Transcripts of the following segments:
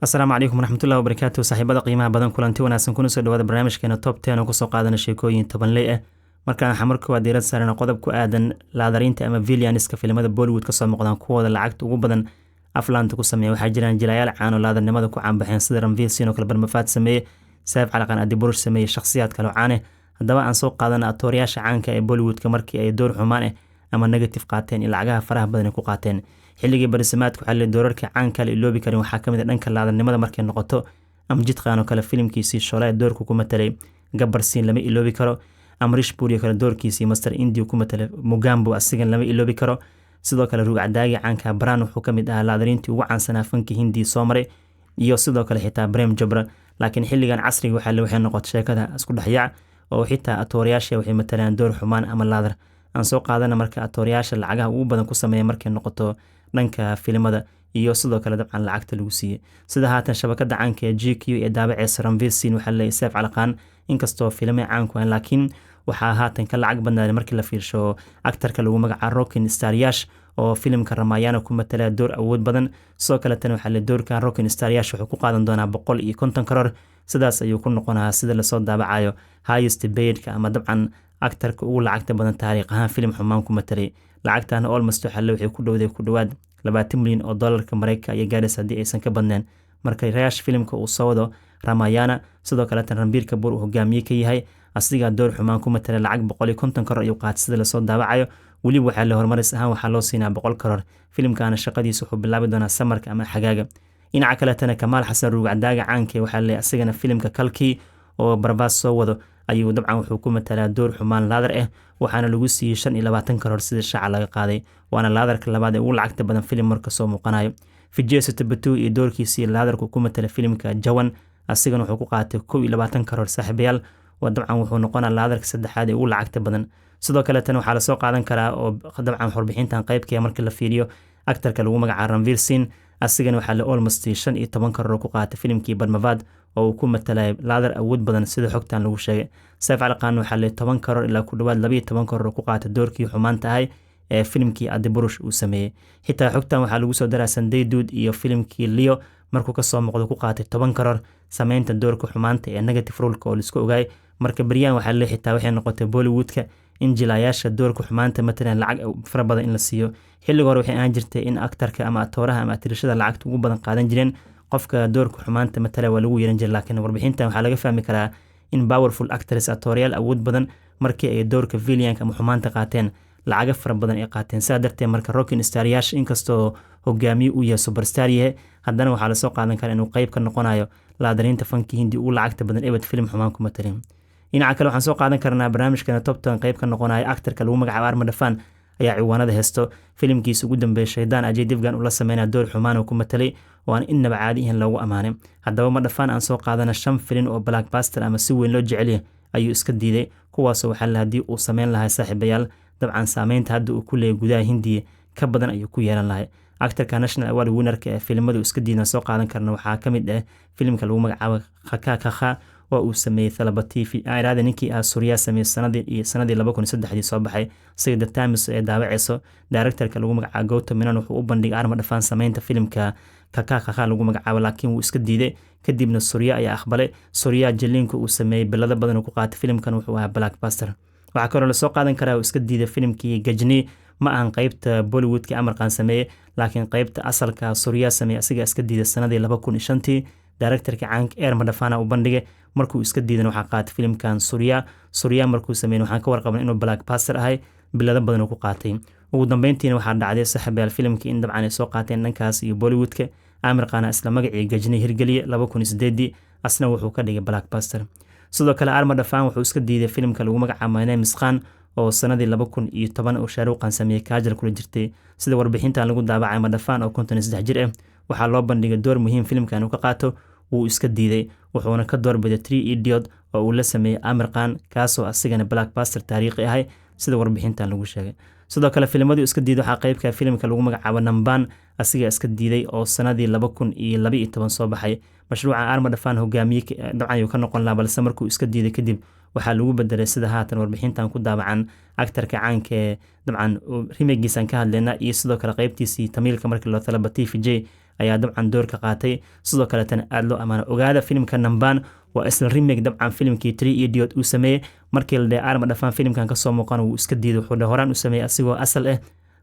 asalaamu calaykum waraxmatullahi wabarakaatu saaxiibada qiimaha badan kulanti wanaagsan kuna soo dhawaada barnaamijkeena top 10 oo kusoo qaadana sheekooyin tobanley ah markaan waxaa marka waa diirad saarana qodob ku aadan laadariinta ama villainiska filimada Bollywood kasoo muuqdaan kuwooda lacagta ugu badan aflaanta ku sameeya waxaa jiraan jilayaal caan oo laadarnimada ku caanbaxeen sida Ranveer Singh oo kale barmafaad sameeye Saif Ali Khan Adi Burush sameeye shakhsiyaad kale oo caan ah haddaba aan soo qaadana atoorayaasha caanka ee Bollywoodka markii ay door xumaan ah ama negative qaateen iyo lacagaha faraha badan ku qaateen xilligii barisimaadku xalli doorarka caanka la iloobi karin waxaa kamid ah dhanka laadarnimada markay noqoto Amjad Khan oo kale filimkiisii Sholay doorku ku matalay Gabbar Singh lama iloobi karo Amrish Puri kale doorkiisii Master India ku matalay Mugambo asigan lama iloobi karo sidoo kale Rugcadaagi caanka Bran wuxuu kamid ahaa laadariintii ugu caansanaa fanka Hindi soo maray iyo sidoo kale xitaa Prem Chopra laakiin xilligan casriga waxay noqotay sheekada isku dhaxyaac oo xitaa atoorayaasha waxay matalaan door xumaan ama laadar aan soo qaadana marka atoorayaasha lacagaha ugu badan ku sameeya markay noqoto dhanka filimada iyo sidoo kale dabcan lacagta lagu siiyay sida haatan shabakada caanka ee GQ ee daabaceysa Ranveer Singh waxaa leeyahay Saif Ali Khan inkastoo filimay caan ku ah laakiin waxaa haatan ka lacag badnaaday markii la fiirsho aktarka lagu magacaabo Rockin Star Yash oo filimka Ramayana ku matalay door awood badan sidoo kale tan waxaa la doorka Rockin Star Yash wuxuu ku qaadan doonaa 150 karoor sidaas ayuu ku noqonayaa sida la soo daabacayo highest paid-ka ama dabcan aktarka ugu lacagta badan taariikh ahaan filim xumaan ku matalay lacagtaana almost waxaa waxay ku dhowday ku dhawaad 20 milyan oo dollarka Mareykanka ay gaaraysa hadii aysan ka badneen markay Rayash filimka uu soo wado Ramayana sidoo kale tan Ranbir Kapoor uu hogaamiye ka yahay asiga door xumaan ku matalay lacag 150 karoor ayuu qaatay sida la soo daabacayo wali waxaa la hormaris ahaan waxaa loo siinaa 100 karoor filimkaana shaqadiisa wuxuu bilaabi doonaa samarka ama xagaaga dhinaca kale tan Kamal Hassan Rugcadaaga caanka waxaa la asigana filimka Kalki oo Barbaas soo wado ayuu dabcan wuxuu ku matalaa door xumaan laadar ah waxaana lagu siiyay 25 karoor sida shaaca laga qaaday waana laadarka labaad ee ugu lacagta badan filim marka soo muuqanayo Vijay Sethupathi iyo doorkiisii laadarku ku matalay filimka Jawan asigana wuxuu ku qaatay 21 karoor saaxiibayaal waa dabcan wuxuu noqonaa laadarka saddexaad ee ugu lacagta badan sidoo kale tan waxaa la soo qaadan karaa oo dabcan warbixintan qaybkeeda marka la fiiriyo aktarka lagu magacaabo Ranveer Singh asigana waxaa la almost 15 karoor ku qaatay filimkii Padmavat oo uu ku matalay laadar awood badan sida xogtan lagu sheegay Saif Ali Khan waxaa la 10 karoor ilaa ku dhawaad 12 karoor ku qaatay doorkii xumaanta ahay ee filimkii Adi Burush uu sameeyay xitaa xogtan waxaa lagu soo daraa Sanjay Dutt iyo filimkii Leo markuu ka soo muuqdo ku qaatay 10 karoor sameynta doorka xumaanta ee negative role-ka oo la isku ogaay marka baryaan waxaa la xitaa waxay noqotay Bollywoodka in jilayaasha doorka xumaanta matalan lacag fara badan in la siiyo xilliga hore waxay aan jirtay in aktarka ama atooraha ama atirashada lacagta ugu badan qaadan jireen qofka doorka xumaanta matala waa lagu yeeran jiray laakiin warbixintan waxaa laga fahmi karaa in powerful actress atoorayaal awood badan markii ay doorka villainka ama xumaanta qaateen lacaga fara badan ay qaateen sidaa darteed marka Rockin Star Yash inkastoo hogaamiye uu yahay superstar yahay haddana waxaa la soo qaadan karaa inuu qayb ka noqonayo laadariinta fanki Hindi ugu lacagta badan ebad filim xumaan ku matalin dhinaca kale waxaan soo qaadan karnaa barnaamijkeena top 10 qayb ka noqonayo aktarka lagu magacaabo Armand Khan ayaa ciwaanada heesto filimkiisa ugu dambeeyay Shaydaan Ajay Devgan ula sameeyay door xumaan oo ku matalay oo aan inaba caadi ahayn lagu amaanay haddaba Madafaan aan soo qaadana 5 filim oo blockbuster ama si weyn loo jecel yahay ayuu iska diiday kuwaas oo waxa la hadii uu sameyn lahaa saaxiibayaal dabcan saameynta hadda uu ku leeyahay gudaha Hindiya ka badan ayuu ku yeelan lahaa aktarka National Award winner-ka ee filimada iska diidan soo qaadan karna waxaa kamid ah filimka lagu magacaabo Kaka oo uu sameeyay Thalapathy fi airaada ninkii Surya sameeyay sanadii 2003 soo baxay sida The Times ee daabaceyso directorka lagu magacaabo Gautam Menon wuxuu u bandhigay Armand Khan sameynta filimka Kaka lagu magacaabo laakiin wuu iska diiday kadibna Surya ayaa aqbalay Surya Jelinka uu sameeyay bilada badan ku qaatay filimkan wuxuu ahaa blockbuster waxa kale oo la soo qaadan karaa uu iska diiday filimkii Gajni ma ahan qaybta Bollywoodka Amar Khan sameeyay laakiin qaybta asalka Surya sameeyay asiga iska diiday sanadii 2005 directorka caanka Armand Khan uu bandhigay markuu iska diidan waxa qaatay filimkan Surya markuu sameeyay waxaan ka warqabnay inuu blockbuster ahay bilada badan ku qaatay ugu dambeyntiina waxaa dhacday saaxiibayaal filimkii in dabcan ay soo qaateen dhankaas iyo Bollywoodka Amar Khan isla magacii Gajni hirgaliye 2008 asna wuxuu ka dhigay blockbuster sidoo kale Armand Khan wuxuu iska diiday filimka lagu magacaabo My Name is Khan oo sanadii 2010 oo Shah Rukh Khan sameeyay Kajal kula jirtay sida warbixintan lagu daabacay Armand Khan oo 53 jir ah waxaa loo bandhigay door muhiim filimkan uu ka qaato wuu iska diiday wuxuuna ka doorbiday 3 Idiot oo uu la sameeyay Amir Khan kaasoo asigana blockbuster taariikhi ahay sida warbixintan lagu sheegay sidoo kale filimadu iska diiday waxaa qaybka filimka lagu magacaabo Namban asiga iska diiday oo sanadii 2012 soo baxay mashruuca Armand Khan hogaamiye dabcan ayuu ka noqon lahaa balse markuu iska diiday kadib waxaa lagu bedelay sida haatan warbixintan ku daabacan aktarka caanka ee dabcan remake-giisan ka hadlayna iyo sidoo kale qaybtiisii Tamilka markii loo Thalapathy Vijay ayaa dabcan doorka qaatay sidoo kaleetana aad loo amaano ogaada filimka Namban waa isla remake dabcan filimkii 3 Idiot uu sameeyay markii la dhahay Arma Dhafaan filimkan ka soo muuqan uu iska diiday wuxuu horaan u sameeyay asigoo asal ah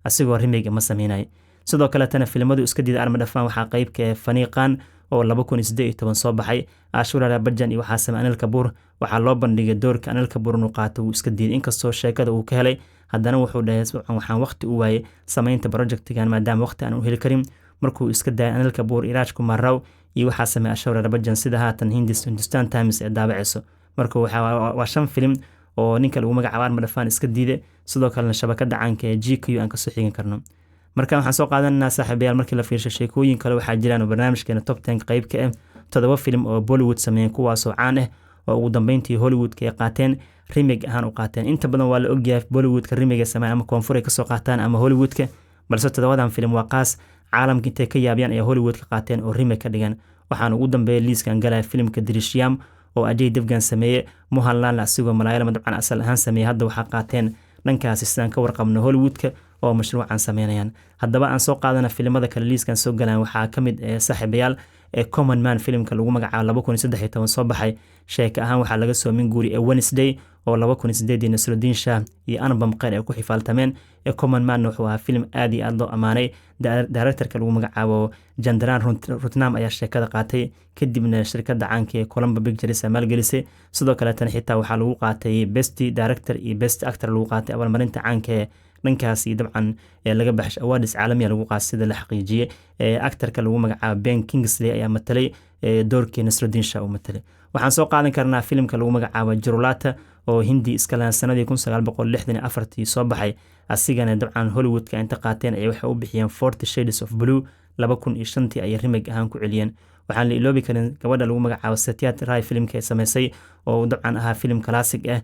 asigoo remake ma sameynay sidoo kaleetana filimadu iska diiday Arma Dhafaan waxaa qayb ka Faniiqan oo 2018 soo baxay Ashura Bajan iyo waxaa sameeyay Anil Kapoor waxaa loo bandhigay doorka Anil Kapoor inuu qaato uu iska diiday inkastoo sheekada uu ka helay haddana wuxuu dhahay waxaan waqti u waayay sameynta projectigan maadaama waqti aan u heli karin markuu iska daayay Anil Kapoor Iraj Kumar Rao iyo waxaa sameeyay Ashura Bajan sida haatan Hindustan Times ee daabacayso marka waa 5 filim oo ninka lagu magacaabo Arma Dhafaan iska diiday sidoo kalena shabakada caanka ee GQ aan ka soo xigin karno marka waxaan soo qaadanaa saaxiibayaal markii la fiirsho sheekooyin kale waxaa jiraan barnaamijkeena top 10 qayb ka ah 7 filim oo Bollywood sameeyay kuwaas oo caan ah oo ugu dambeyntii Hollywood ka qaateen remake ahaan u qaateen inta badan waa la ogyahay Bollywood ka remake sameeyay ama koonfur ay ka soo qaataan ama Hollywood ka balse 7 filim waa qaas caalamka intee ka yaabiyaan ee Hollywood ka qaateen oo remake ka dhigan waxaan ugu dambeeyay liiskan galay filimka Drishyam oo Ajay Devgan sameeyay Mohanlal asigoo Malayalam dabcan asal ahaan sameeyay hadda waxaa qaateen dhankaas sidaan ka warqabno Hollywood ka oo mashruucan sameynayaan haddaba aan soo qaadana filimada kale liiskan soo galaan waxaa kamid saaxiibayaal Common Man filimka lagu magacaabo 2013 soo baxay sheeka ahaan waxaa laga soo min guuri Wednesday oo 2008 Nasruddin Shah iyo Anupam Kher ay ku xifaaltameen Common Man wuxuu ahaa filim aad iyo aad loo amaanay directorka lagu magacaabo Chandran Rutnam ayaa sheekada qaatay kadibna shirkadda caanka ee Colombo Pictures maalgelisay sidoo kale tan xitaa waxaa lagu qaatay Best Director iyo Best Actor lagu qaatay abaalmarinta caanka ee dhankaasi dabcan laga baxshay awards caalami lagu qaas sida la xaqiijiyay actorka lagu magacaabo Ben Kingsley ayaa matalay doorkii Nasruddin Shah uu matalay waxaan soo qaadan karnaa filimka lagu magacaabo Jurulata oo Hindi iska laan sanadii 1964 soo baxay asigana dabcan Hollywood ka inta qaateen ay waxa u bixiyeen 40 Shades of Blue 2005 ay remake ahaan ku celiyeen waxaan la iloobi karin gabadha lagu magacaabo Satyajit Ray filimka ay sameysay oo dabcan ahaa filim classic ah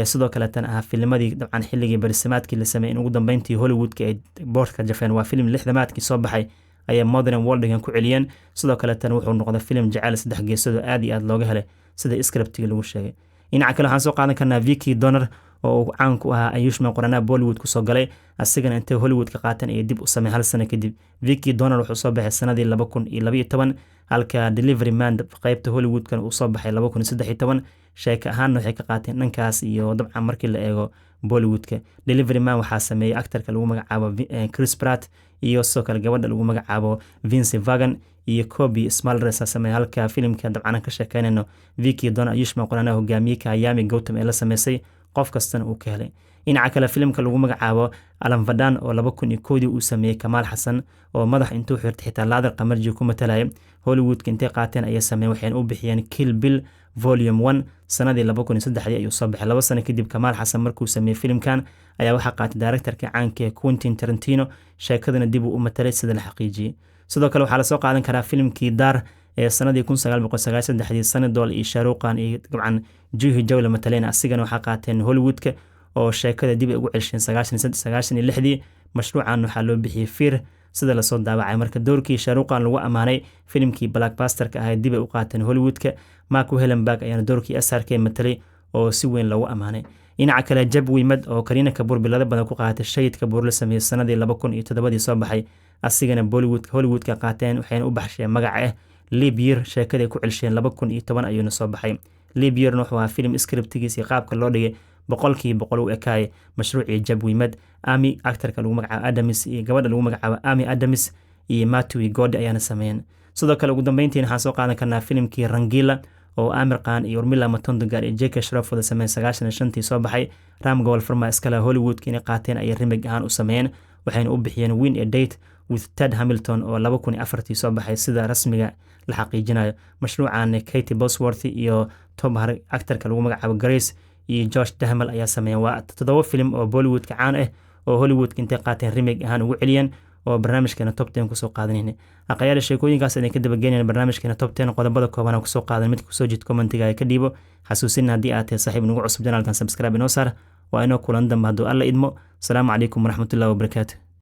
sidoo kale tan ahaa filmadii dabcan xilligii barsimaadkii la sameeyay ugu dambeyntii Hollywood ka ay boorka jafeen waa filim 60maadkii soo baxay ay Modern World ku celiyeen sidoo kale tan wuxuu noqday filim jacayl saddex geesood aad iyo aad looga helay sida scriptiga lagu sheegay dhinaca kale waxaan soo qaadan karnaa Vicky Donor oo caan ku ahaa Ayushman Khurrana Bollywood ku soo galay asigana intee Hollywood ka qaateen ay dib u sameeyay hal sano kadib Vicky Donor wuxuu soo baxay sanadii 2012 halka Delivery Man qaybta Hollywood kan uu soo baxay 2013 sheeka ahaan waxay ka qaateen dhankaas iyo dabcan markii la eego Bollywood ka Delivery Man waxaa sameeyay actorka lagu magacaabo Chris Pratt iyo soo kale gabadha lagu magacaabo Vince Vaughn iyo Kobe Smulders sameeyay halka filimka dabcan ka sheekeynayno Vicky Donor Ayushman Khurrana hogaamiyay Yami Gautam ee la sameysay qof kastana uu ka helay dhinaca kale filimka lagu magacaabo Alam Vadan oo 2001 uu sameeyay Kamal Hassan oo madax intuu xirtay xitaa laadar qamarji ku matalay Hollywood ka intee qaateen ayaa sameeyay waxayna u bixiyeen Kill Bill Volume 1 sanadii 2003 ayuu soo baxay 2 sano kadib Kamal Hassan markuu sameeyay filimkan ayaa waxaa qaatay directorka caanka Quentin Tarantino sheekadana dib u matalay sida la xaqiijiyay sidoo kale waxaa la soo qaadan karaa filimkii Dar ee sanadii 1993 sanadol iyo Shahrukh iyo dabcan Juhi Jawla mataleen asigana waxaa qaateen Hollywood ka oo sheekada dib ugu celsheen 96 mashruucan waxaa loo bixiyay Fear sida la soo daabacay marka doorkii Shahrukh lagu amaanay filimkii Blockbuster ka ahaa dib u qaateen Hollywood ka Mark Hellenberg ayaa doorkii SRK matalay oo si weyn lagu amaanay dhinaca kale Jab Wimad oo Kareena Kapoor bilada badan ku qaatay Shahid Kapoor la sameeyay sanadii 2007 soo baxay asigana Hollywood ka qaateen waxayna u baxsheen magaca Leap Year sheekada ku celsheen 2010 ayuu soo baxay Leap Year wuxuu ahaa film scriptigiisa qaabka loo dhigay boqolkiiba u ekaay mashruucii Jab Wimad Amy actorka lagu magacaabo Adams iyo gabadha lagu magacaabo Amy Adams iyo Matthew God ayaana sameeyeen sidoo kale ugu dambeyntii waxaan soo qaadan karnaa filimkii Rangila oo Amir Khan iyo Urmila Matondgar iyo J.K. Shroff wada sameeyeen 95 soo baxay Ram Gopal Verma iskala Hollywood inay qaateen ay remake ahaan u sameeyeen waxayna u bixiyeen Win a Date with Ted Hamilton oo 2004 soo baxay sida rasmiga la xaqiijinayo mashruucan Katie Bosworth iyo Tom Hardy actorka lagu magacaabo Grace iyo Josh Duhamel ayaa sameeyay waa 7 film oo Bollywood ka caan ah oo Hollywood intee qaateen remake ahaan ugu celiyeen oo barnaamijkeena top 10 ku soo qaadanayna aqayada sheekooyinkaas ay ka daba geenayeen barnaamijkeena top 10 qodobada kooban ku soo qaadan mid ku soo jid commentiga ay ka dhiibo xasuusin haddii aad tahay saaxiib nagu cusub channelkan subscribe inoo saar waa inoo kulan dambe hadduu alla idmo asalaamu calaykum waraxmatullaahi wabarakaatuh